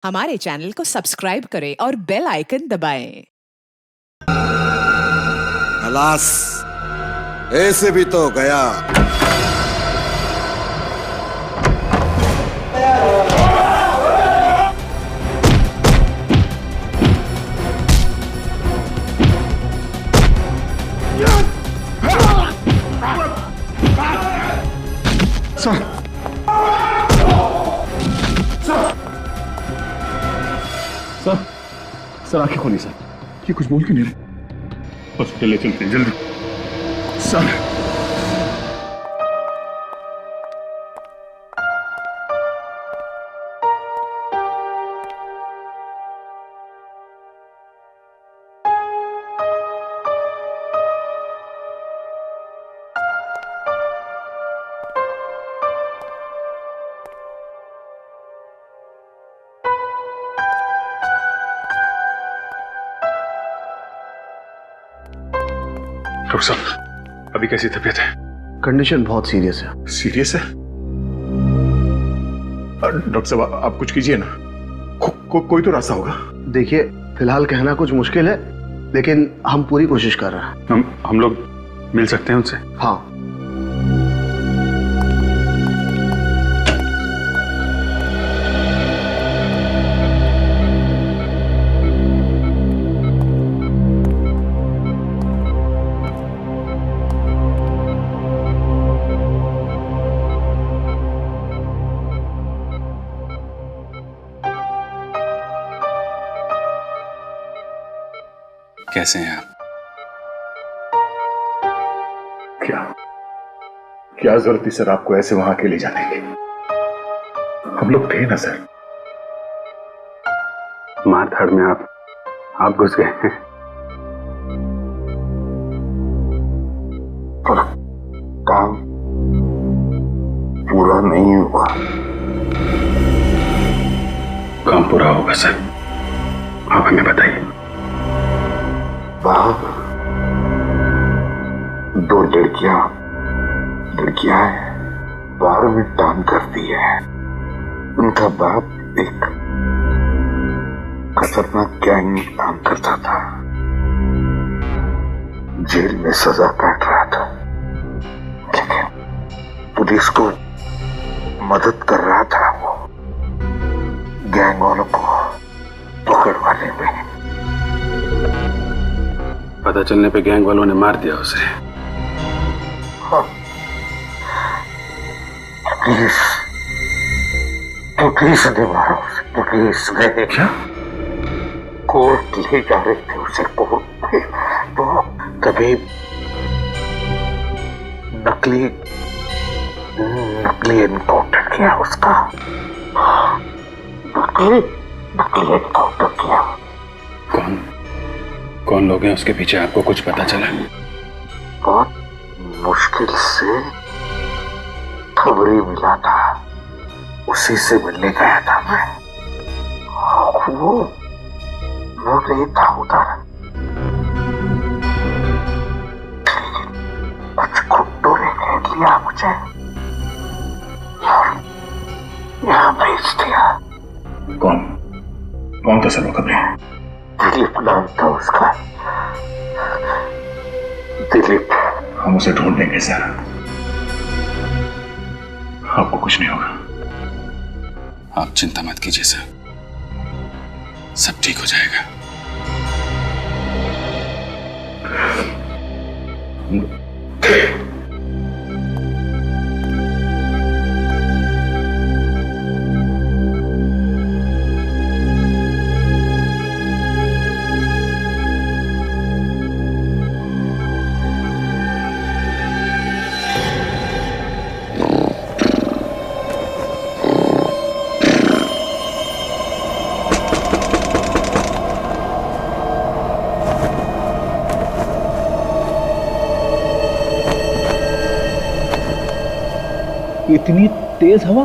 हमारे चैनल को सब्सक्राइब करें और बेल आइकन दबाएं। खलास, ऐसे भी तो गया। सर आंखें खोली सर। ये कुछ बोल क्यों नहीं रहे? हॉस्पिटल ले चलते हैं जल्दी सर। डॉक्टर साहब, अभी कैसी तबीयत है? कंडीशन बहुत सीरियस है। सीरियस है? डॉक्टर साहब आप कुछ कीजिए ना। कोई तो रास्ता होगा। देखिए, फिलहाल कहना कुछ मुश्किल है, लेकिन हम पूरी कोशिश कर रहे हैं। हम लोग मिल सकते हैं उनसे? हाँ। कैसे हैं आप? क्या जरूरत थी सर आपको ऐसे वहां अकेले जाने की? हम लोग थे ना सर। मारधाड़ में आप घुस गए हैं। पर काम पूरा नहीं हुआ। काम पूरा होगा सर, आप हमें बताइए। बाप, दो लड़कियां हैं, बाहर में काम करती है। उनका बाप एक खतरनाक गैंग में काम करता था, जेल में सजा काट रहा था, लेकिन पुलिस को मदद कर रहा था वो गैंग वालों को पकड़वाने में। पता चलने पे गैंग वालों ने मार दिया उसे। हाँ। पुलिस ने मारा उसे। पुलिस ने क्या? कोर्ट ले जा रहे थे उसे कोर्ट में, तो तभी नकली एनकाउंटर किया उसका। नकली एनकाउंटर किया। कौन लोग हैं उसके पीछे, आपको कुछ पता चला? बहुत मुश्किल से खबरी मिला था, उसी से मिलने गया था मैं। वो नहीं था उधर, कुछ गुंडों ने घेर लिया मुझे, यहाँ भेज दिया। कौन था सर वो खबरें? दिलीप नाम था उसका, दिलीप। हम उसे ढूंढ लेंगे सर, आपको कुछ नहीं होगा। आप चिंता मत कीजिए सर, सब ठीक हो जाएगा। इतनी तेज हवा,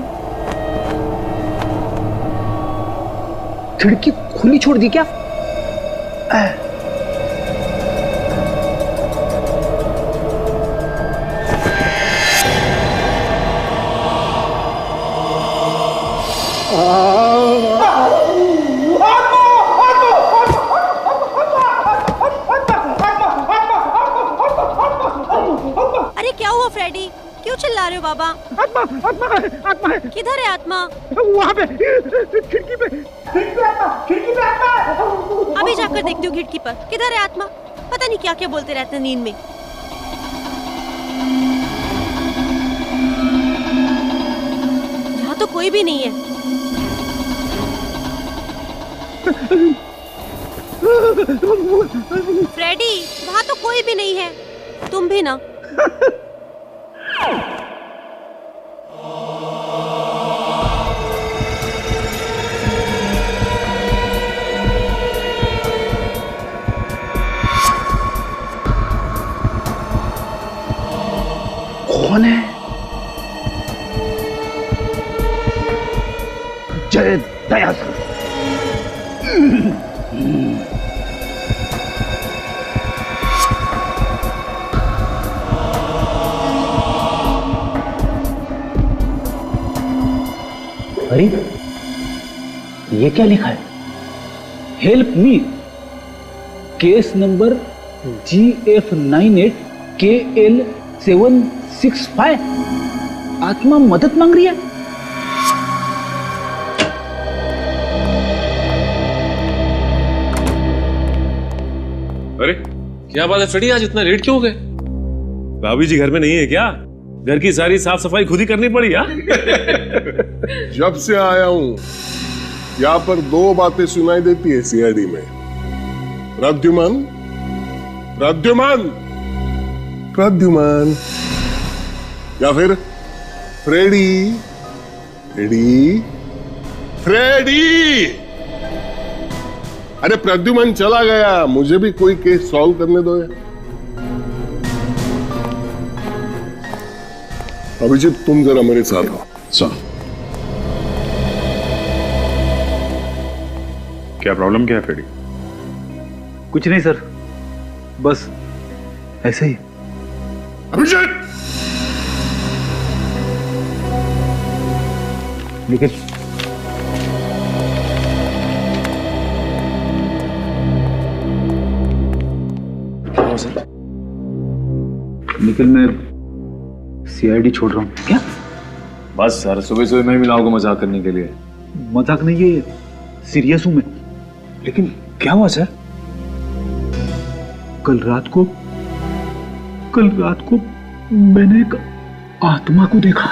खिड़की खुली छोड़ दी क्या? रहे हो बाबा? आत्मा आत्मा है, आत्मा है। किधर है आत्मा? वहाँ पे खिड़की पे आत्मा है। अभी जाकर देखती हूँ खिड़की पर किधर है आत्मा। पता नहीं क्या क्या बोलते रहते हैं नींद में। यहाँ तो कोई भी नहीं है। फ्रेडी, वहाँ तो कोई भी नहीं है। तुम भी ना। कौन है? जय दयासर। अरे ये क्या लिखा है? Help me, case number GF98KL765। आत्मा मदद मांग रही है। अरे क्या बात है फ्रेडी, आज इतना लेट क्यों हो गए? भाभी जी घर में नहीं है क्या? घर की सारी साफ सफाई खुद ही करनी पड़ी यार। जब से आया हूं यहाँ पर दो बातें सुनाई देती है सीआईडी में। प्रद्युमन प्रद्युमन प्रद्युमन, या फिर फ्रेडी फ्रेडी फ्रेडी। अरे प्रद्युमन चला गया, मुझे भी कोई केस सॉल्व करने दो यार। अभिजीत तुम जरा मेरे साथ हो। सुन, क्या प्रॉब्लम क्या है फ्रेडी? कुछ नहीं सर, बस ऐसे ही। अभिजीत निखिल, निखिल मैं सीआईडी छोड़ रहा हूँ। क्या? बस सर, सुबह सुबह मैं मिलाऊंगा मजाक करने के लिए। मजाक नहीं, ये सीरियस हूं मैं। लेकिन क्या हुआ सर? कल रात को मैंने एक आत्मा को देखा।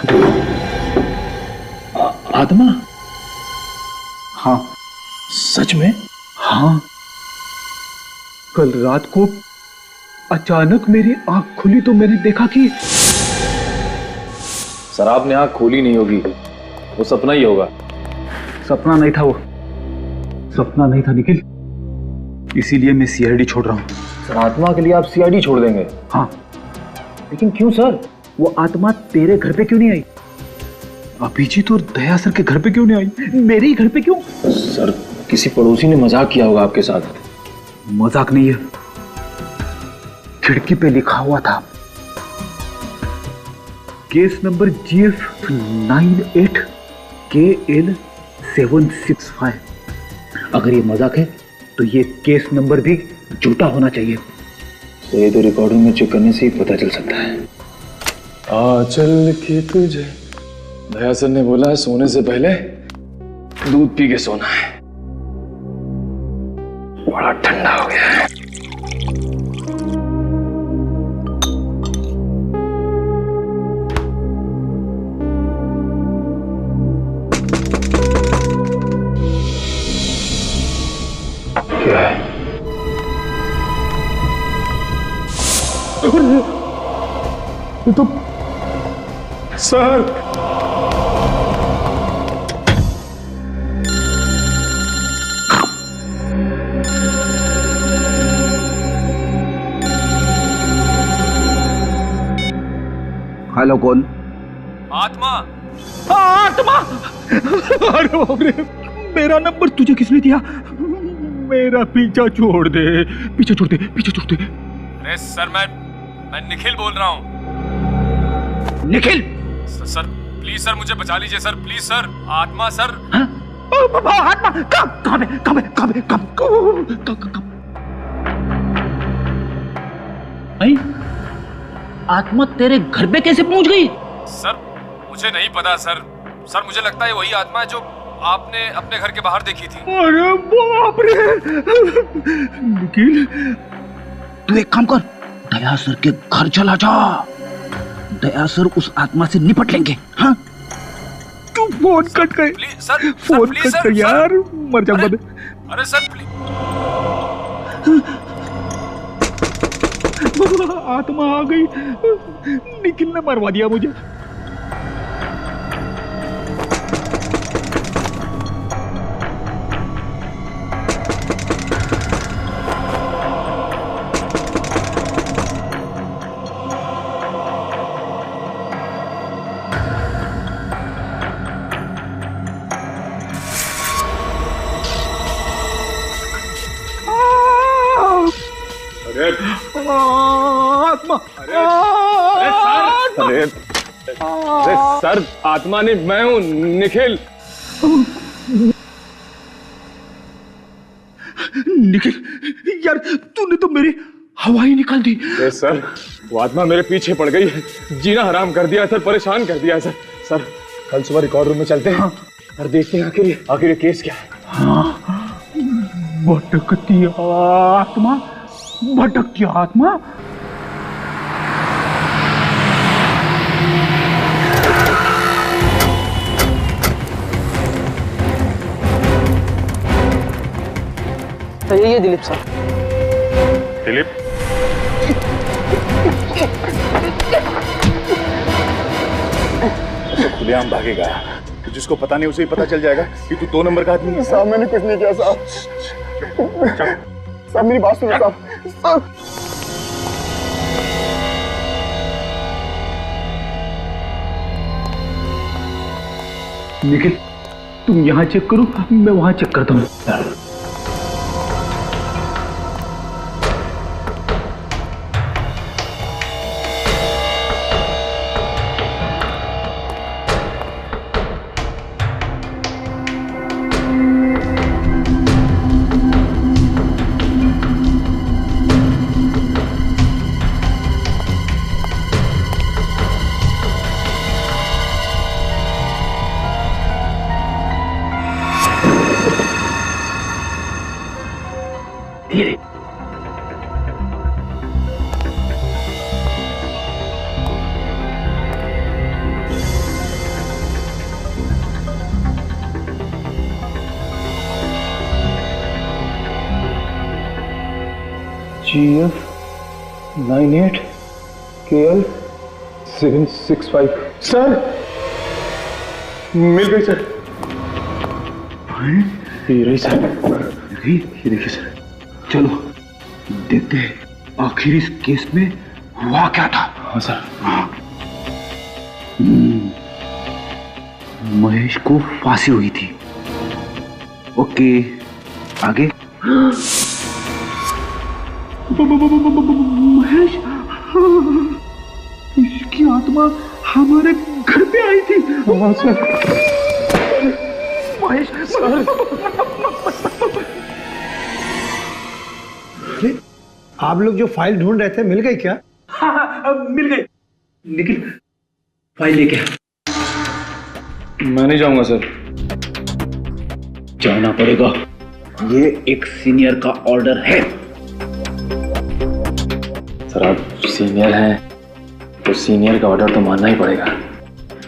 आत्मा? हाँ। सच में? हाँ, कल रात को अचानक मेरी आंख खुली तो मैंने देखा कि सर आपने आंख खोली नहीं होगी, वो सपना ही होगा। सपना नहीं था, वो सपना नहीं था निखिल, इसीलिए मैं सीआईडी छोड़ रहा हूँ। सर आत्मा के लिए आप सीआईडी छोड़ देंगे? हाँ। लेकिन क्यों सर? वो आत्मा तेरे घर पे क्यों नहीं आई? अभिजीत और दया सर के घर पे क्यों नहीं आई? मेरे ही घर पे क्यों? सर किसी पड़ोसी ने मजाक किया होगा आपके साथ। मजाक नहीं है, खिड़की पे लिखा हुआ था केस नंबर GF98KL765। अगर ये मजाक है तो ये केस नंबर भी झूठा होना चाहिए। तो ये तो रिकॉर्डिंग में चेक करने से ही पता चल सकता है। चल के तुझे दया सर ने बोला है सोने से पहले दूध पी के सोना है। बड़ा ठंडा हो गया है। क्या है? ये तो सर, हेलो कौन? आत्मा। आत्मा! अरे बाप रे, मेरा नंबर तुझे किसने दिया? मेरा पीछा छोड़ दे, पीछे छोड़ दे, पीछे छोड़ दे। अरे सर मैं निखिल बोल रहा हूँ। निखिल! सर प्लीज सर मुझे बचा लीजिए सर, प्लीज सर। आत्मा सर। हाँ? आत्मा कहाँ पे? आत्मा तेरे घर पे कैसे पहुंच गई? सर मुझे नहीं पता सर। सर मुझे लगता है वही आत्मा है जो आपने अपने घर के बाहर देखी थी। अरे बाप रे निखिल, तू एक काम कर, दया सर के घर चला जा। दया सर उस आत्मा से निपट लेंगे। हाँ, तू फोन कट कर, please sir, phone please cut sir, कर यार, मर जाऊंगा मैं। अरे सर प्लीज। आत्मा आ गई, निखिल ने मरवा दिया मुझे। आत्मा, अरे सर, आत्मा नहीं, मैं हूँ निखिल। निखिल यार, तूने तो मेरी हवा ही निकाल दी। सर वो आत्मा मेरे पीछे पड़ गई है, जीना हराम कर दिया सर, परेशान कर दिया सर। सर कल सुबह रिकॉर्ड रूम में चलते हैं और देखते हैं आखिर ये केस क्या है। हाँ, भटकती आत्मा, भटकती आत्मा। तो ये दिलीप सर। दिलीप, खुलेआम भागेगा, जिसको पता नहीं उसे ही पता चल जाएगा कि तू 2 नंबर का आदमी है। साहब मैंने कुछ नहीं किया साहब। साहब मेरी बात सुनो साहब। निखिल तुम यहाँ चेक करो, मैं वहां चेक करता हूँ। धीरे GF 98 KL 765। सर मिल गई सर। ये रही सर। ये देखिए सर, चलो देखते हैं आखिर इस केस में हुआ क्या था। हाँ सर। हाँ। महेश को फांसी हुई थी। ओके, आगे। महेश, इसकी आत्मा हमारे घर पे आई थी। हाँ सर। महेश आप लोग जो फाइल ढूंढ रहे थे मिल गई क्या? हाँ, मिल गई। निखिल फाइल लेके आ। मैं नहीं जाऊंगा सर। जाना पड़ेगा, ये एक सीनियर का ऑर्डर है। सर आप सीनियर हैं तो सीनियर का ऑर्डर तो मानना ही पड़ेगा,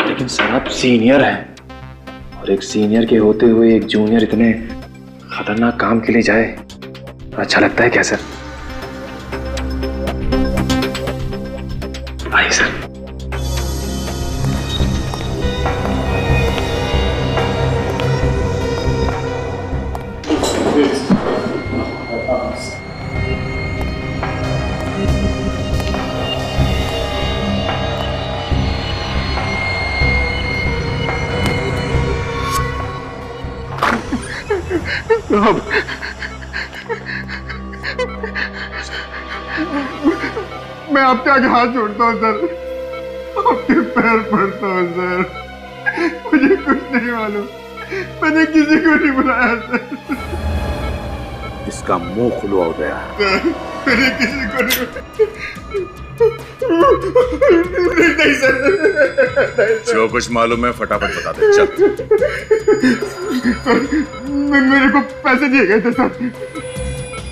लेकिन सर आप सीनियर हैं और एक सीनियर के होते हुए एक जूनियर इतने खतरनाक काम के लिए जाए, अच्छा लगता है क्या सर? आइए सर। मैं आपके आगे हाथ जोड़ता हूँ सर, आपके पैर पड़ता हूँ सर। मुझे कुछ नहीं मालूम, मैंने किसी को नहीं बुलाया सर। इसका मुंह खुला हो गया। मैंने किसी को नहीं नहीं सर। जो कुछ मालूम है फटाफट बता दे। चल। मेरे को पैसे दिए गए थे सर।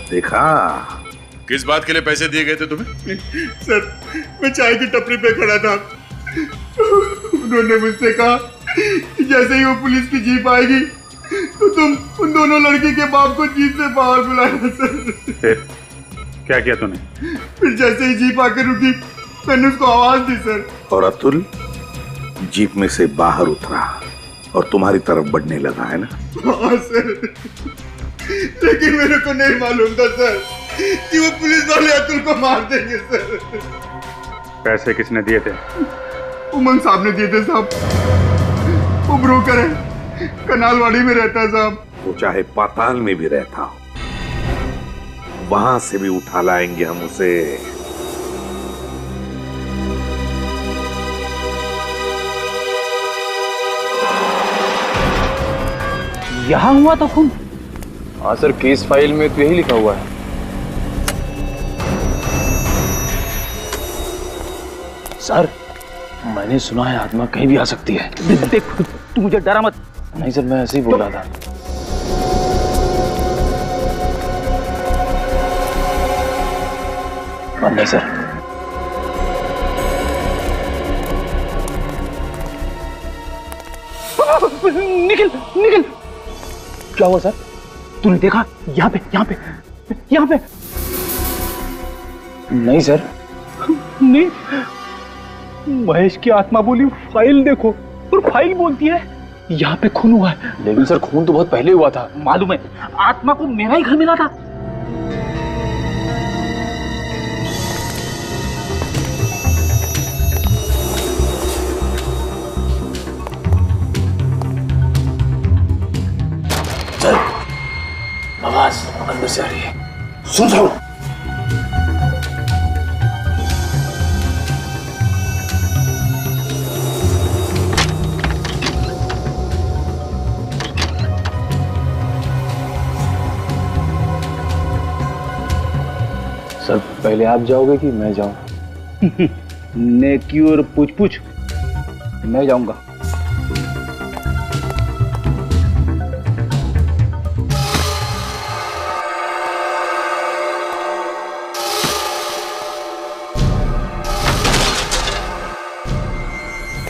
देखा किस बात के लिए पैसे दिए गए थे तुम्हें? सर मैं चाय की टपरी पे खड़ा था, उन्होंने मुझसे कहा कि जैसे ही वो पुलिस की जीप आएगी तो तुम उन दोनों लड़की के बाप को जीप से बाहर बुलाना सर। फिर क्या किया तूने? फिर जैसे ही जीप आकर रुकी मैंने उसको आवाज दी सर। और अतुल जीप में से बाहर उतरा और तुम्हारी तरफ बढ़ने लगा, है ना? हाँ सर, लेकिन मेरे को नहीं मालूम था सर कि वो पुलिस वाले अतुल को मार देंगे सर। पैसे किसने दिए थे? उमंग साहब ने दिए थे साहब। वो ब्रोकर है, कनालवाड़ी में रहता है साहब। वो चाहे पाताल में भी रहता हो, वहां से भी उठा लाएंगे हम उसे। यहाँ हुआ था खून? हाँ सर, केस फाइल में तो यही लिखा हुआ है। सर मैंने सुना है आत्मा कहीं भी आ सकती है। देख तू मुझे डरा मत। नहीं सर, मैं ऐसे ही बोल रहा था। बंद है सर। निकल निकल। क्या हुआ सर? तूने देखा? यहाँ पे यहाँ पे यहाँ पे। नहीं सर। नहीं, महेश की आत्मा बोली फाइल देखो, और फाइल बोलती है यहाँ पे खून हुआ है। लेकिन सर खून तो बहुत पहले हुआ था। मालूम है, आत्मा को मेरा ही घर मिला था। सर आवाज अंदर से आ रही है। सुन रहा हूं। सर पहले आप जाओगे कि मैं जाऊं? नेकी और पूछ पूछ, मैं जाऊंगा।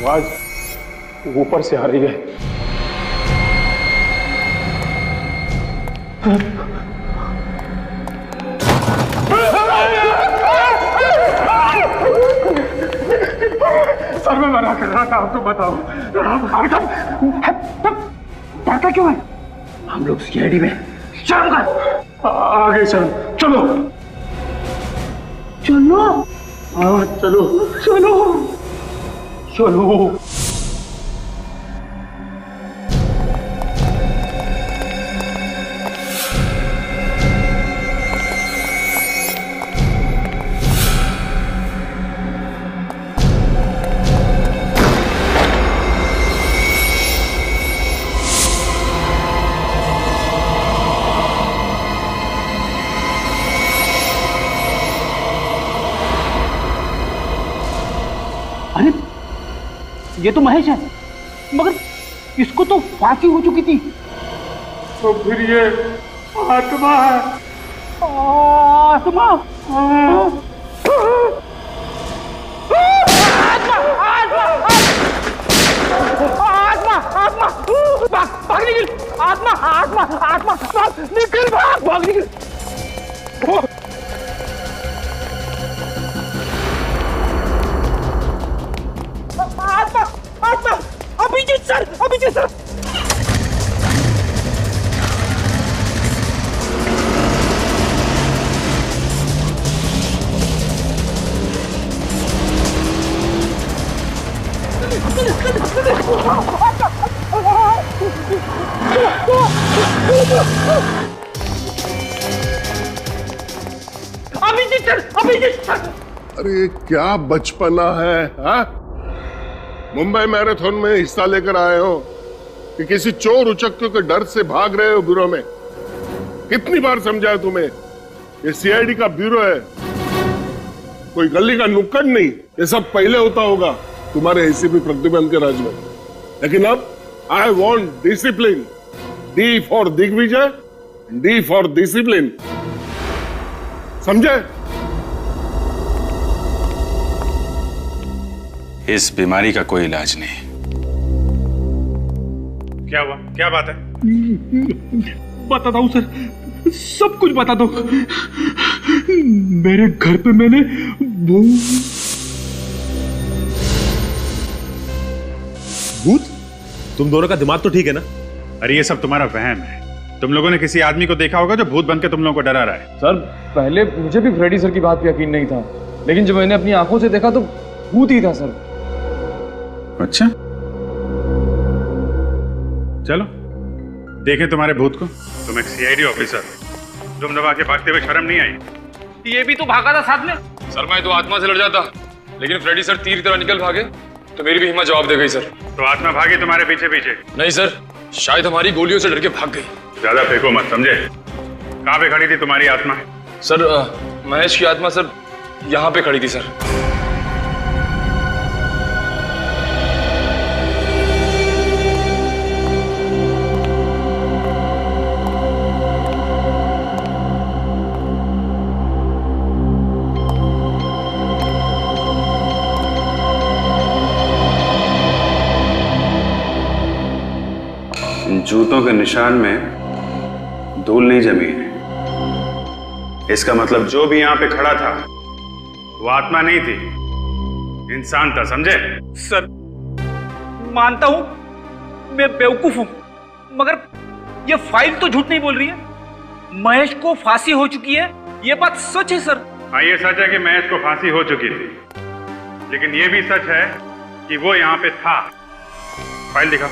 आवाज ऊपर से आ रही है। सर मैं मना कर रहा था, आप तो बताओ। डरता क्यों है? हम लोग सीआईडी में। शर्म कर। आगे चल। चलो चलो। हाँ चलो चलो चलो। अरे ये तो महेश है, मगर इसको तो फांसी हो चुकी थी। तो फिर ये आत्मा है। आत्मा आत्मा आत्मा भाग निकल। आत्मा आत्मा आत्मा निकल, भाग निकल। आत्मा आत्मा Abhijeet sir, Abhijeet sir. Abhijeet sir, Abhijeet sir. अरे क्या बचपना है, हा? मुंबई मैराथन में हिस्सा लेकर आए हो कि किसी चोर उचक्के के डर से भाग रहे हो ब्यूरो में? कितनी बार समझाया तुम्हें, ये सीआईडी का ब्यूरो है, कोई गली का नुक्कड़ नहीं। ये सब पहले होता होगा तुम्हारे एसीपी प्रद्युमन के राज में, लेकिन अब I want discipline. D for Digvijay, D for discipline, समझे? इस बीमारी का कोई इलाज नहीं। क्या हुआ? क्या बात है? बताता हूँ सर, सब कुछ बता दो। मेरे घर पे मैंने भूत? तुम दोनों का दिमाग तो ठीक है ना? अरे ये सब तुम्हारा वहम है। तुम लोगों ने किसी आदमी को देखा होगा जो भूत बनके तुम लोगों को डरा रहा है। सर पहले मुझे भी फ्रेडी सर की बात पे यकीन नहीं था, लेकिन जब मैंने अपनी आंखों से देखा तो भूत ही था सर। अच्छा, चलो देखें तुम्हारे भूत को। तुम एक सीआईडी ऑफिसर, तुम दबा के भागते हुए शर्म नहीं आई? ये भी तो भागा था साथ में। सर मैं तो आत्मा से लड़ जाता, लेकिन फ्रेडी सर तीर की तरह निकल भागे तो मेरी भी हिम्मत जवाब दे गई सर। तो आत्मा भागी तुम्हारे पीछे पीछे? नहीं सर, शायद हमारी गोलियों से डर के भाग गई। ज्यादा फेंको मत, समझे? कहाँ पे खड़ी थी तुम्हारी आत्मा? सर महेश की आत्मा सर यहाँ पे खड़ी थी सर। जूतों के निशान में धूल नहीं जमी है। इसका मतलब जो भी यहां पे खड़ा था वो आत्मा नहीं थी, इंसान था, समझे? सर मानता हूं मैं बेवकूफ हूं, मगर ये फाइल तो झूठ नहीं बोल रही है। महेश को फांसी हो चुकी है, ये बात सच है सर। हाँ ये सच है कि महेश को फांसी हो चुकी थी, लेकिन ये भी सच है कि वो यहां पे था। फाइल दिखा।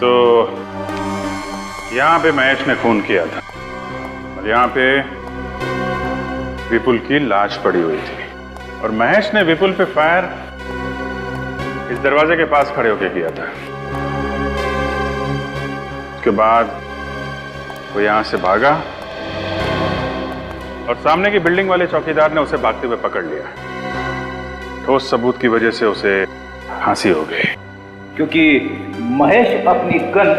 तो यहां पे महेश ने खून किया था और यहां पे विपुल की लाश पड़ी हुई थी, और महेश ने विपुल पे फायर इस दरवाजे के पास खड़े होकर किया था। उसके बाद वो यहां से भागा और सामने की बिल्डिंग वाले चौकीदार ने उसे भागते हुए पकड़ लिया। ठोस सबूत की वजह से उसे फांसी हो गई, क्योंकि महेश अपनी गन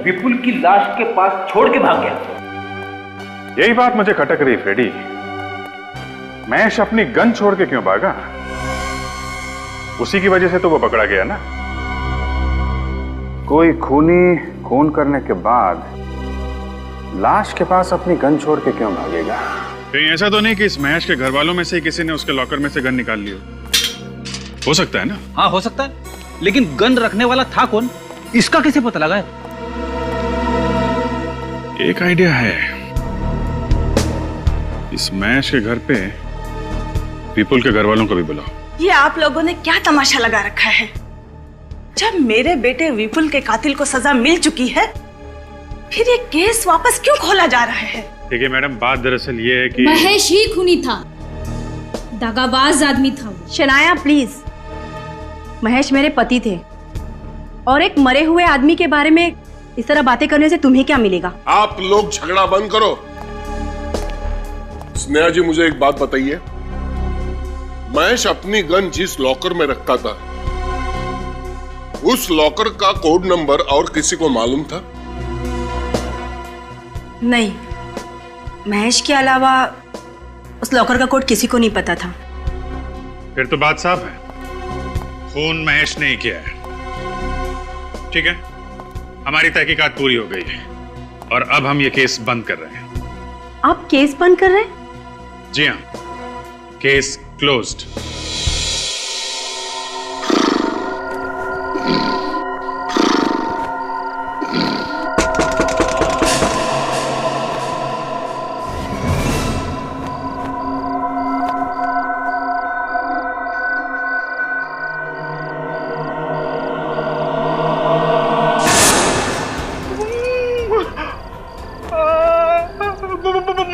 विपुल की लाश के पास छोड़ के भाग गया। यही बात मुझे खटक रही फ्रेडी। महेश अपनी गन छोड़ के क्यों भागा? उसी की वजह से तो वो पकड़ा गया ना। कोई खूनी खून करने के बाद लाश के पास अपनी गन छोड़ के क्यों भागेगा? कहीं ऐसा तो नहीं कि इस महेश के घर वालों में से किसी ने उसके लॉकर में से गन निकाल ली हो सकता है ना? हाँ हो सकता है, लेकिन गन रखने वाला था कौन, इसका कैसे पता लगा? एक आइडिया है। इस महेश के घर पे विपुल के घर वालों को भी बुलाओ। ये आप लोगों ने क्या तमाशा लगा रखा है? जब मेरे बेटे विपुल के कातिल को सजा मिल चुकी है, फिर ये केस वापस क्यों खोला जा रहा है? देखिए मैडम, बात दरअसल ये है कि महेश ही खूनी था, दगाबाज आदमी था। शनाया प्लीज, महेश मेरे पति थे और एक मरे हुए आदमी के बारे में इस तरह बातें करने से तुम्हें क्या मिलेगा? आप लोग झगड़ा बंद करो। स्नेहा जी मुझे एक बात बताइए, महेश अपनी गन जिस लॉकर में रखता था, उस लॉकर का कोड नंबर और किसी को मालूम था? नहीं, महेश के अलावा उस लॉकर का कोड किसी को नहीं पता था। फिर तो बात साफ है, खून महेश ने ही किया है। ठीक है, हमारी तहकीकात पूरी हो गई है और अब हम ये केस बंद कर रहे हैं। आप केस बंद कर रहे हैं? जी हाँ, केस क्लोज्ड।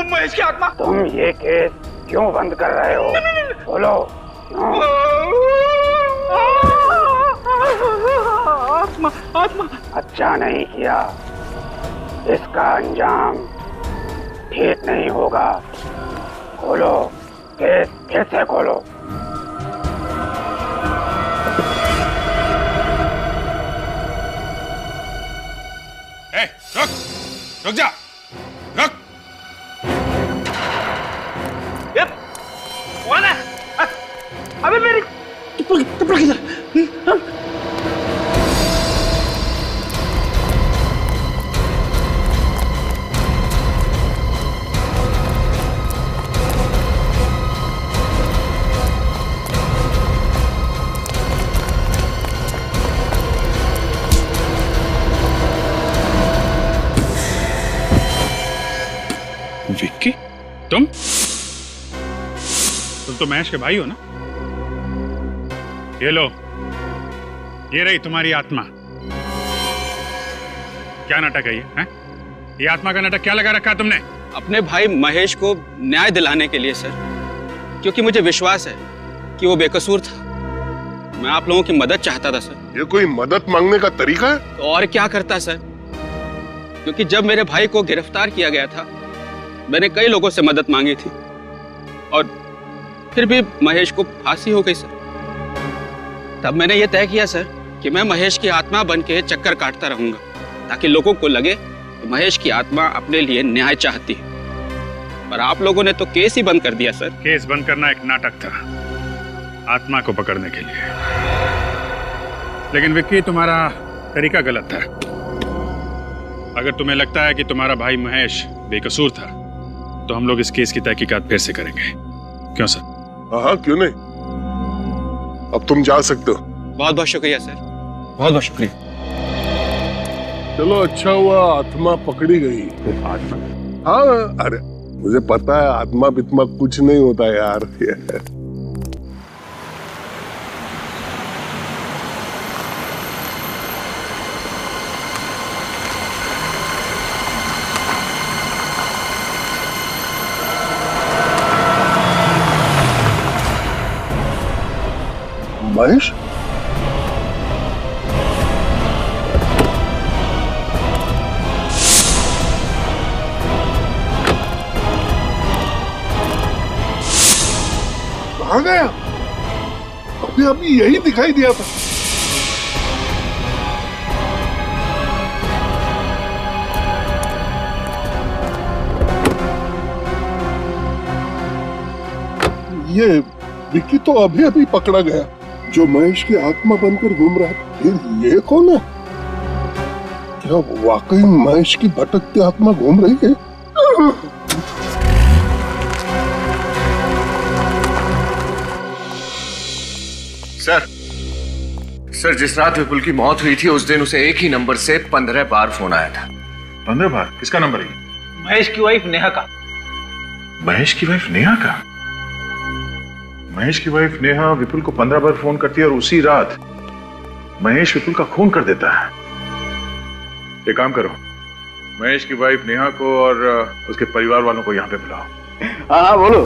महेश की आत्मा, तुम ये केस क्यों बंद कर रहे हो? बोलो। आत्मा आत्मा। अच्छा नहीं किया, इसका अंजाम ठीक नहीं होगा। खोलो केस, फिर से खोलो। रुक, रुक जा, रुक। ये कौन है? अबे मेरी चप्पल किधर? विक्की, तुम तो महेश के भाई हो ना? ये लो, ये रही तुम्हारी आत्मा। क्या नाटक है ये? हैं? ये आत्मा का नाटक क्या लगा रखा है तुमने? अपने भाई महेश को न्याय दिलाने के लिए सर, क्योंकि मुझे विश्वास है कि वो बेकसूर था। मैं आप लोगों की मदद चाहता था सर। ये कोई मदद मांगने का तरीका है? तो और क्या करता सर, क्योंकि जब मेरे भाई को गिरफ्तार किया गया था मैंने कई लोगों से मदद मांगी थी और फिर भी महेश को फांसी हो गई सर। तब मैंने ये तय किया सर कि मैं महेश की आत्मा बन के चक्कर काटता रहूंगा ताकि लोगों को लगे कि महेश की आत्मा अपने लिए न्याय चाहती है। पर आप लोगों ने तो केस ही बंद कर दिया सर। केस बंद करना एक नाटक था आत्मा को पकड़ने के लिए, लेकिन विक्की तुम्हारा तरीका गलत था। अगर तुम्हें लगता है कि तुम्हारा भाई महेश बेकसूर था तो हम लोग इस केस की तहकीकात फिर से करेंगे। क्यों सर? हाँ, क्यों नहीं। अब तुम जा सकते हो। बहुत बहुत शुक्रिया सर, बहुत बहुत शुक्रिया। चलो अच्छा हुआ आत्मा पकड़ी गई। आत्मा? हाँ, अरे मुझे पता है आत्मा बित्मा कुछ नहीं होता यार। महेश, कहाँ गया? अभी यही दिखाई दिया था। ये विक्की तो अभी अभी पकड़ा गया जो महेश की आत्मा बनकर घूम रहा था। फिर ये कौन है? क्या वाकई महेश की भटकती आत्मा घूम रही है? सर, जिस रात विपुल की मौत हुई थी उस दिन उसे एक ही नंबर से 15 बार फोन आया था। 15 बार? किसका नंबर है? महेश की वाइफ नेहा का। महेश की वाइफ नेहा का? महेश की वाइफ नेहा विपुल को 15 बार फोन करती है और उसी रात महेश विपुल का खून कर देता है। एक काम करो, महेश की वाइफ नेहा को और उसके परिवार वालों को यहाँ पे बुलाओ। हाँ बोलो।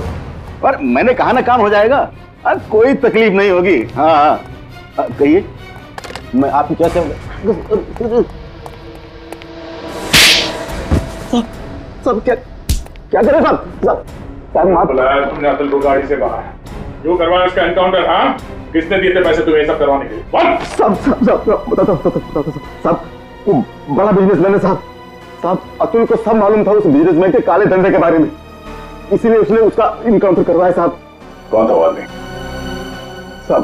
पर मैंने कहा ना काम हो जाएगा। कोई तकलीफ नहीं होगी। हाँ कहिए, मैं आपकी क्या सब क्या करें सब बुलाया तुमने अतुल को गाड़ी से बाहर, जो करवाया उसका एनकाउंटर। हाँ, किसने दिए थे पैसे तुम्हें सब करवाने के लिए? सब बड़ा बिजनेसमैन है साहब। अतुल को सब मालूम था उस बिजनेसमैन के काले धंधे के बारे में, इसीलिए उसने उसका इनकाउंटर करवाया साहब। कौन था वो आदमी? साहब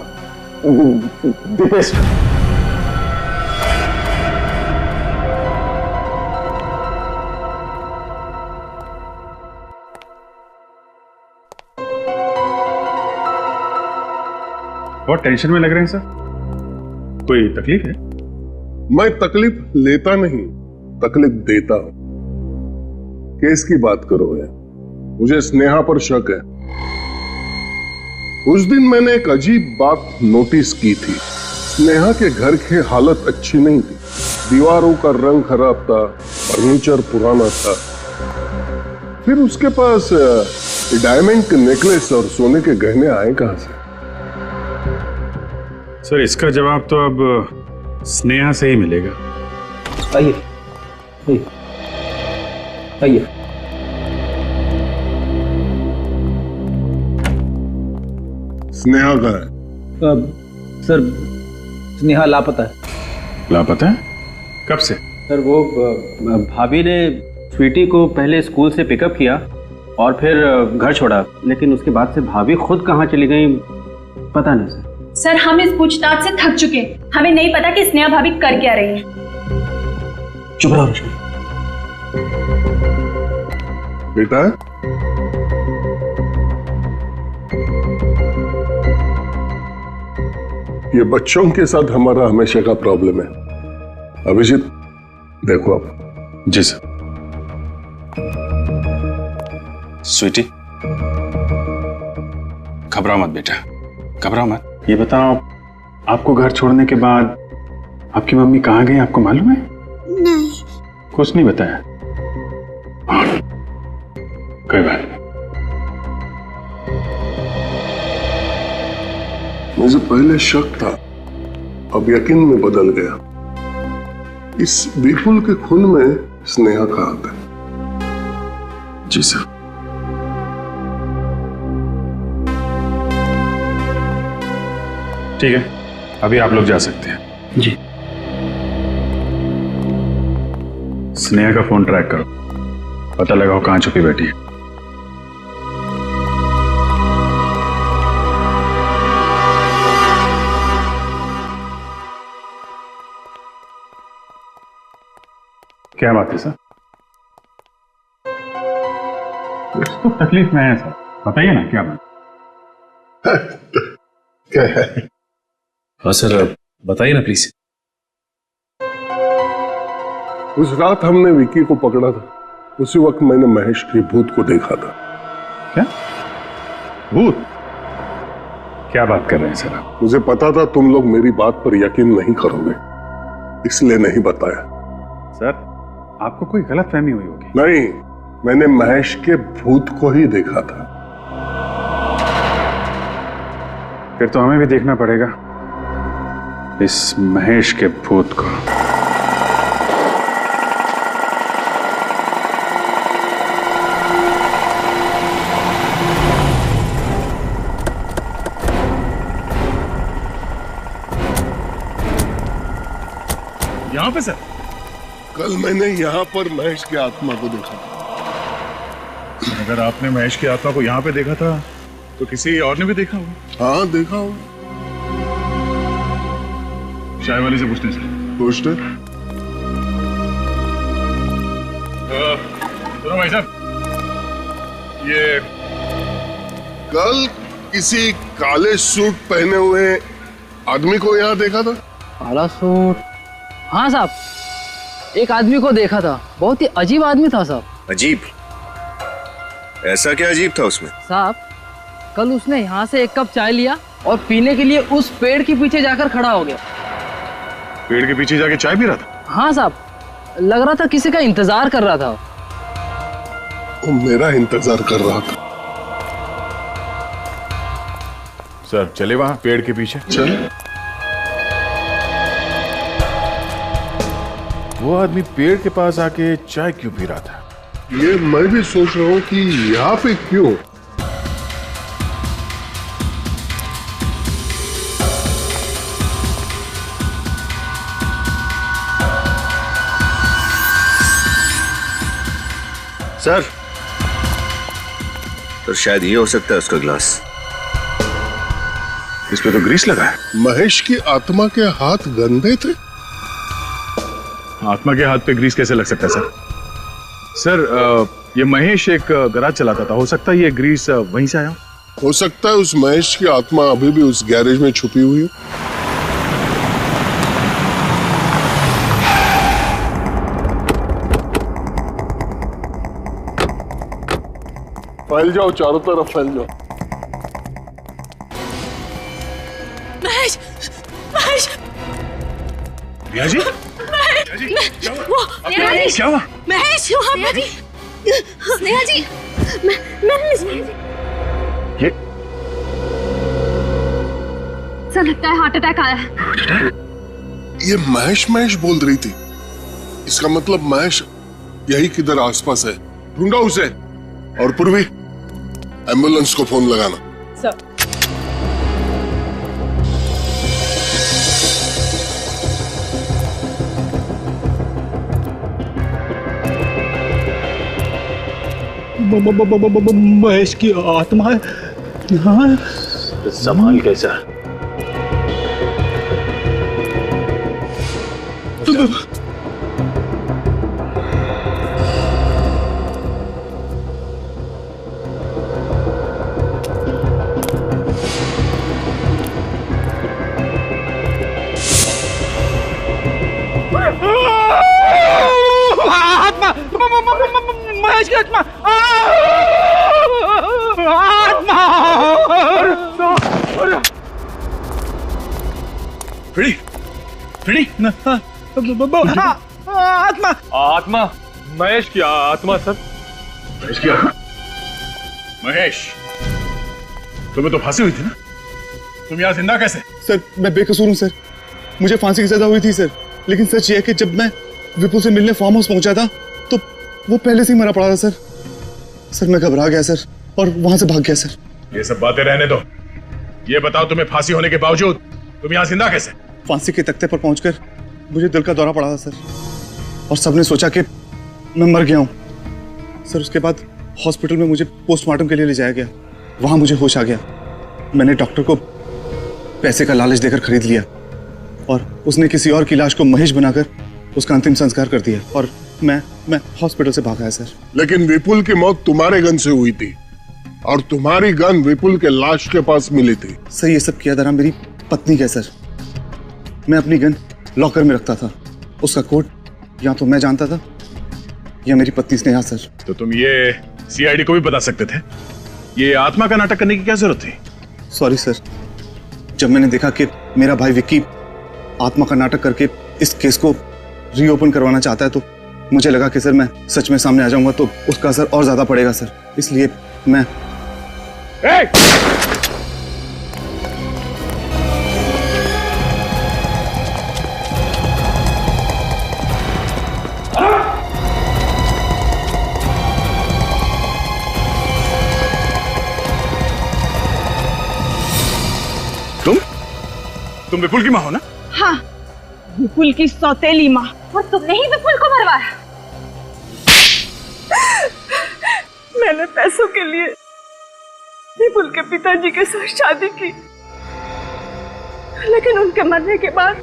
दीपेश। बहुत टेंशन में लग रहे हैं सर, कोई तकलीफ है? मैं तकलीफ लेता नहीं, तकलीफ देता हूं। केस की बात करो है, मुझे स्नेहा पर शक है। उस दिन मैंने एक अजीब बात नोटिस की थी। स्नेहा के घर की हालत अच्छी नहीं थी, दीवारों का रंग खराब था, फर्नीचर पुराना था। फिर उसके पास डायमंड के नेकलेस और सोने के गहने आए कहां से? सर इसका जवाब तो अब स्नेहा से ही मिलेगा। आइए आइए। स्नेहा का है? सर स्नेहा लापता है। लापता है? कब से? सर वो भाभी ने स्वीटी को पहले स्कूल से पिकअप किया और फिर घर छोड़ा, लेकिन उसके बाद से भाभी खुद कहाँ चली गई पता नहीं सर। सर हम इस पूछताछ से थक चुके, हमें नहीं पता कि स्नेहा भाभी कर क्या रही है। चुप रहो रश्मि। बेटा ये बच्चों के साथ हमारा हमेशा का प्रॉब्लम है। अभिजीत देखो आप। जी सर। स्वीटी घबराओ मत बेटा, घबराओ मत। ये बताओ, आपको घर छोड़ने के बाद आपकी मम्मी कहाँ गई, आपको मालूम है? नहीं। कुछ नहीं बताया? कोई बात नहीं। मुझे पहले शक था, अब यकीन में बदल गया। इस विपुल के खून में स्नेहा का हाथ है। जी सर। ठीक है, अभी आप लोग जा सकते हैं। जी। स्नेहा का फोन ट्रैक करो, पता लगाओ कहां छुपी बैठी है। क्या बात है सर? कुछ तो तकलीफ में है सर, बताइए ना क्या बात क्या है? हाँ सर बताइए ना प्लीज। उस रात हमने विक्की को पकड़ा था, उसी वक्त मैंने महेश के भूत को देखा था। क्या भूत? क्या बात कर रहे हैं सर आप? मुझे पता था तुम लोग मेरी बात पर यकीन नहीं करोगे, इसलिए नहीं बताया। सर आपको कोई गलतफहमी हुई होगी। नहीं, मैंने महेश के भूत को ही देखा था। फिर तो हमें भी देखना पड़ेगा इस महेश के भूत को। यहां पे सर? कल मैंने यहाँ पर महेश की आत्मा को देखा। अगर आपने महेश की आत्मा को यहाँ पे देखा था तो किसी और ने भी देखा होगा। हाँ देखा होगा। चाय वाले से पूछते हैं। पूछते। सुनो भाई साहब, ये कल किसी काले सूट पहने हुए आदमी को यहाँ देखा था। काला सूट? हाँ साहब, एक आदमी को देखा था, बहुत ही अजीब आदमी था साहब। अजीब? ऐसा क्या अजीब था उसमें? साहब कल उसने यहाँ से एक कप चाय लिया और पीने के लिए उस पेड़ के पीछे जाकर खड़ा हो गया। पेड़ के पीछे जाके चाय पी रहा था? हाँ साहब, लग रहा था किसी का इंतजार कर रहा था। वो मेरा इंतजार कर रहा था। सर चले वहां पेड़ के पीछे। चल। वो आदमी पेड़ के पास आके चाय क्यों पी रहा था? ये मैं भी सोच रहा हूँ कि यहाँ पे क्यों। सर तो शायद ये हो सकता है उसका ग्लास। इस पे तो ग्रीस लगा है। महेश की आत्मा के हाथ गंदे थे। आत्मा के हाथ पे ग्रीस कैसे लग सकता है सर? सर ये महेश एक गैराज चलाता था, हो सकता है ये ग्रीस वहीं से आया हो सकता है उस महेश की आत्मा अभी भी उस गैरेज में छुपी हुई है। फैल जाओ, चारों तरफ फैल जाओ। महेश, महेश, रिया जी, क्या हुआ? महेश, वहाँ पर स्नेहा जी, महेश, ये सर लगता है हार्ट अटैक आया है। ये महेश महेश बोल रही थी, इसका मतलब महेश यही किधर आसपास है। ढूंढो उसे। और पूर्वी, एम्बुलेंस को फोन लगाना। सर। महेश की आत्मा है। हाँ। संभाल कैसा? महेश की आत्मा। आत्मा। आत्मा? महेश की आत्मा सर? महेश की आत्मा? महेश, तुम्हें तो फांसी हुई थी ना, तुम यहाँ जिंदा कैसे? सर मैं बेकसूर हूँ सर, मुझे फांसी की सजा हुई थी सर, लेकिन सच ये है कि जब मैं विपुल से मिलने फार्म हाउस पहुंचा था तो वो पहले से ही मरा पड़ा था सर। सर मैं घबरा गया सर और वहां से भाग गया सर। ये सब बातें रहने दो, ये बताओ तुम्हें फांसी होने के बावजूद तुम यहाँ जिंदा कैसे? फांसी के तख्ते पर पहुंचकर मुझे दिल का दौरा पड़ा था सर, और सबने सोचा कि मैं मर गया हूं सर। उसके बाद हॉस्पिटल में मुझे पोस्टमार्टम के लिए ले जाया गया, वहां मुझे होश आ गया। मैंने डॉक्टर को पैसे का लालच देकर खरीद लिया और उसने किसी और की लाश को महेश बनाकर उसका अंतिम संस्कार कर दिया और मैं हॉस्पिटल से भाग आया सर। लेकिन विपुल की मौत तुम्हारे गन से हुई थी और तुम्हारी गन विपुल के लाश के पास मिली थी। सर ये सब किया धरा मेरी पत्नी का सर। मैं अपनी गन लॉकर में रखता था, उसका कोड या तो मैं जानता था या मेरी पत्नी स्नेहा सर। तो तुम ये सीआईडी को भी बता सकते थे, ये आत्मा का नाटक करने की क्या जरूरत थी? सॉरी सर, जब मैंने देखा कि मेरा भाई विक्की आत्मा का नाटक करके इस केस को रीओपन करवाना चाहता है तो मुझे लगा कि सर मैं सच में सामने आ जाऊंगा तो उसका असर और ज्यादा पड़ेगा सर, इसलिए मैं तुम विपुल की माँ हो ना? हाँ, विपुल की सौतेली माँ। और तुमने ही विपुल को मरवाया? मैंने पैसों के लिए विपुल के पिताजी के साथ शादी की, लेकिन उनके मरने के बाद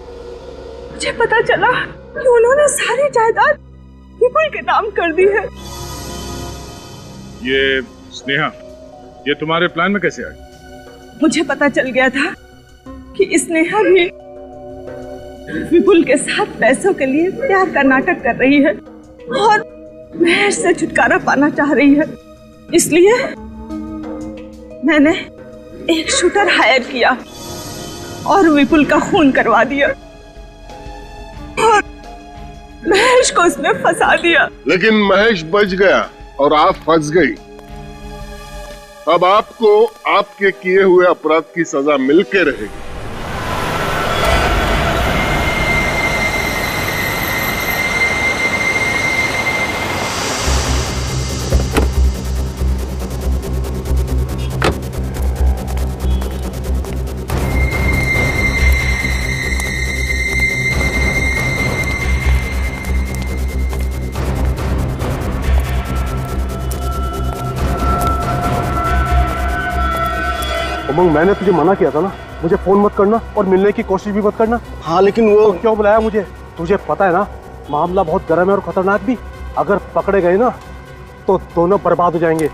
मुझे पता चला कि उन्होंने सारी जायदाद विपुल के नाम कर दी है। ये स्नेहा, ये तुम्हारे प्लान में कैसे आई? मुझे पता चल गया था कि स्नेहा भी विपुल के साथ पैसों के लिए प्यार का नाटक कर रही है और महेश से छुटकारा पाना चाह रही है, इसलिए मैंने एक शूटर हायर किया और विपुल का खून करवा दिया और महेश को उसमें फंसा दिया। लेकिन महेश बच गया और आप फंस गई। अब आपको आपके किए हुए अपराध की सजा मिलके रहेगी। उमंग, मैंने तुझे मना किया था ना, मुझे फोन मत करना और मिलने की कोशिश भी मत करना। हाँ लेकिन वो क्यों बुलाया मुझे? तुझे पता है ना मामला बहुत गर्म है और खतरनाक भी। अगर पकड़े गए ना तो दोनों बर्बाद हो जाएंगे।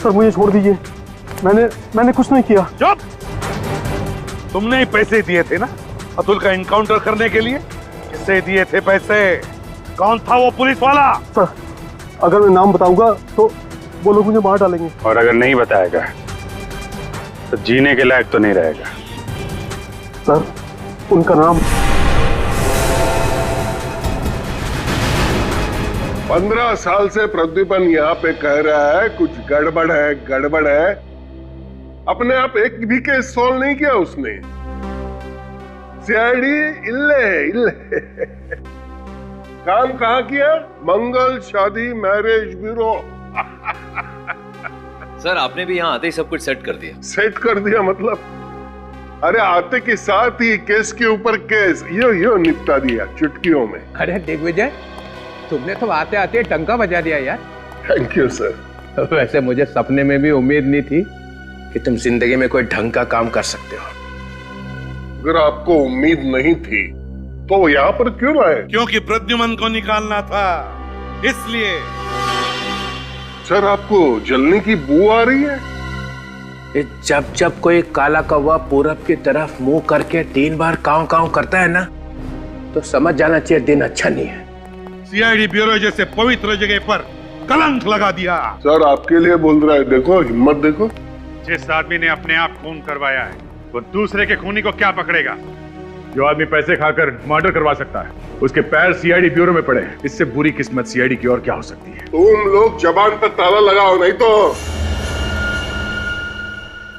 सर मुझे छोड़ दीजिए, मैंने कुछ नहीं किया। चुप! तुमने ही पैसे दिए थे ना, अतुल का इनकाउंटर करने के लिए? किसे दिए थे पैसे? कौन था वो पुलिस वाला? सर, अगर मैं नाम बताऊंगा तो वो लोग मुझे मार डालेंगे। और अगर नहीं बताएगा तो जीने के लायक तो नहीं रहेगा। सर, उनका नाम 15 साल से प्रद्युमन यहाँ पे कह रहा है कुछ गड़बड़ है, गड़बड़ है। अपने आप एक भी केस सॉल्व नहीं किया उसने। सीआईडी इल्ले काम कहाँ किया? मंगल शादी मैरिज ब्यूरो। सर, आपने भी यहाँ आते ही सब कुछ सेट कर दिया। सेट कर दिया मतलब? अरे आते के साथ ही केस के ऊपर केस यो निपटा दिया चुटकियों में। अरे दिग्विजय, तुमने तो आते आते टंका बजा दिया यार। Thank you sir. वैसे मुझे सपने में भी उम्मीद नहीं थी कि तुम जिंदगी में कोई ढंग का काम कर सकते हो। अगर आपको उम्मीद नहीं थी तो यहाँ पर क्यों आए? क्योंकि प्रद्युमन को निकालना था, इसलिए। सर, आपको जलने की बू आ रही है? जब जब कोई काला कौवा पूरब की तरफ मुंह करके 3 बार काव काव करता है ना, तो समझ जाना चाहिए दिन अच्छा नहीं है। सीआईडी ब्यूरो जैसे पवित्र जगह पर कलंक लगा दिया। सर, आपके लिए बोल रहा है, देखो हिम्मत देखो। जिस आदमी ने अपने आप खून करवाया है वो दूसरे के खूनी को क्या पकड़ेगा? जो आदमी पैसे खाकर मर्डर करवा सकता है उसके पैर सीआईडी ब्यूरो में पड़े। इससे बुरी किस्मत सीआईडी की और क्या हो सकती है? तुम लोग जबान पर ताला लगाओ, नहीं तो।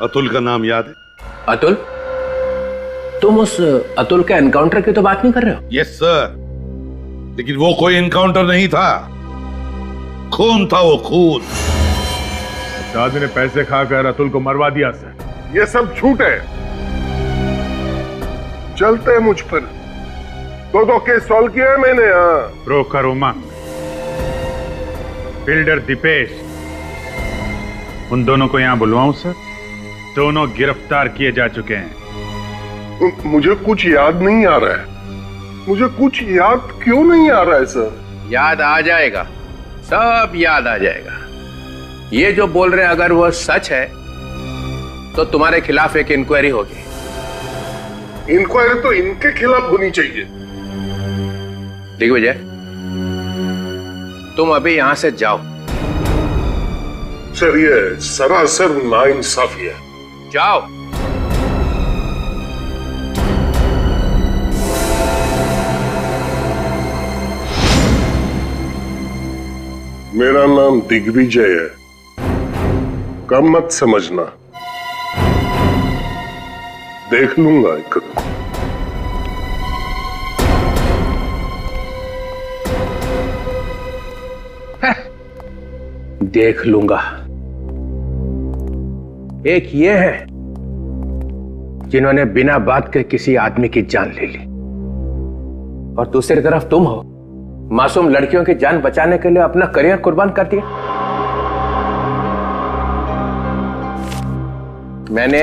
अतुल का नाम याद है? अतुल? तुम उस अतुल के एनकाउंटर की तो बात नहीं कर रहे हो? यस सर, लेकिन वो कोई एनकाउंटर नहीं था, खून था वो खून। इस आदमी ने पैसे खाकर अतुल को मरवा दिया सर। ये सब झूठ है। चलते हैं मुझ पर। दो केस सॉल्व किया है मैंने। ब्रोकर उमंग, बिल्डर दीपेश, उन दोनों को यहाँ बुलवाऊं सर? दोनों गिरफ्तार किए जा चुके हैं। मुझे कुछ याद नहीं आ रहा है। मुझे कुछ याद क्यों नहीं आ रहा है सर? याद आ जाएगा, सब याद आ जाएगा। ये जो बोल रहे हैं अगर वो सच है तो तुम्हारे खिलाफ एक इंक्वायरी होगी। इंक्वायरी तो इनके खिलाफ होनी चाहिए। दिग्विजय, तुम अभी यहां से जाओ। सर, ये सरासर नाइंसाफी है। जाओ। मेरा नाम दिग्विजय है, कम मत समझना। देख लूंगा एक। देख लूंगा। एक ये है जिन्होंने बिना बात के किसी आदमी की जान ले ली, और दूसरी तरफ तुम हो, मासूम लड़कियों की जान बचाने के लिए अपना करियर कुर्बान कर दिया। मैंने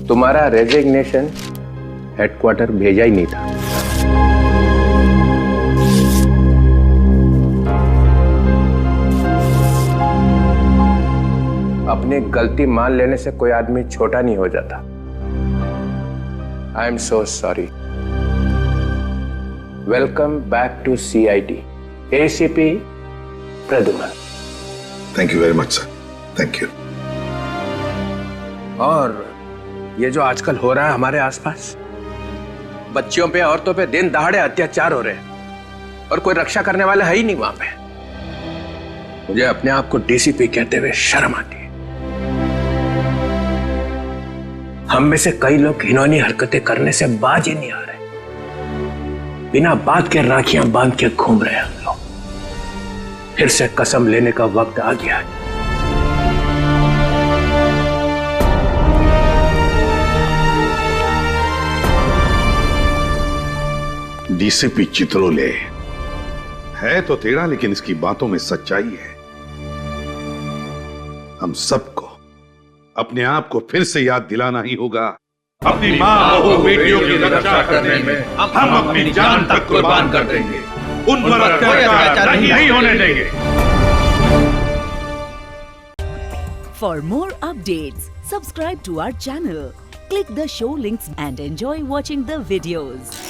तुम्हारा रेजिग्नेशन हेडक्वार्टर भेजा ही नहीं था। अपनी गलती मान लेने से कोई आदमी छोटा नहीं हो जाता। I am so sorry. Welcome back to CID, ACP Pradyuman. Thank you very much sir, thank you. और ये जो आजकल हो रहा है हमारे आसपास, बच्चियों पे, औरतों पे दिन दहाड़े अत्याचार हो रहे हैं और कोई रक्षा करने वाला है ही नहीं वहां पे। मुझे अपने आप को डीसीपी कहते हुए शर्म आती है। हम में से कई लोग घिनौनी हरकतें करने से बाज ही नहीं आ रहे। बिना बात के राखियां बांध के घूम रहे हैं हम लोग। फिर से कसम लेने का वक्त आ गया है। डीसीपी चित्रोले है तो तेरा, लेकिन इसकी बातों में सच्चाई है। हम सबको अपने आप को फिर से याद दिलाना ही होगा। अपनी मां, बहू, बेटियों की रक्षा करने में हम अपनी जान तक कुर्बान कर देंगे। उन पर अत्याचार नहीं होने देंगे। For more updates, subscribe to our channel, Click the show links and enjoy watching the videos.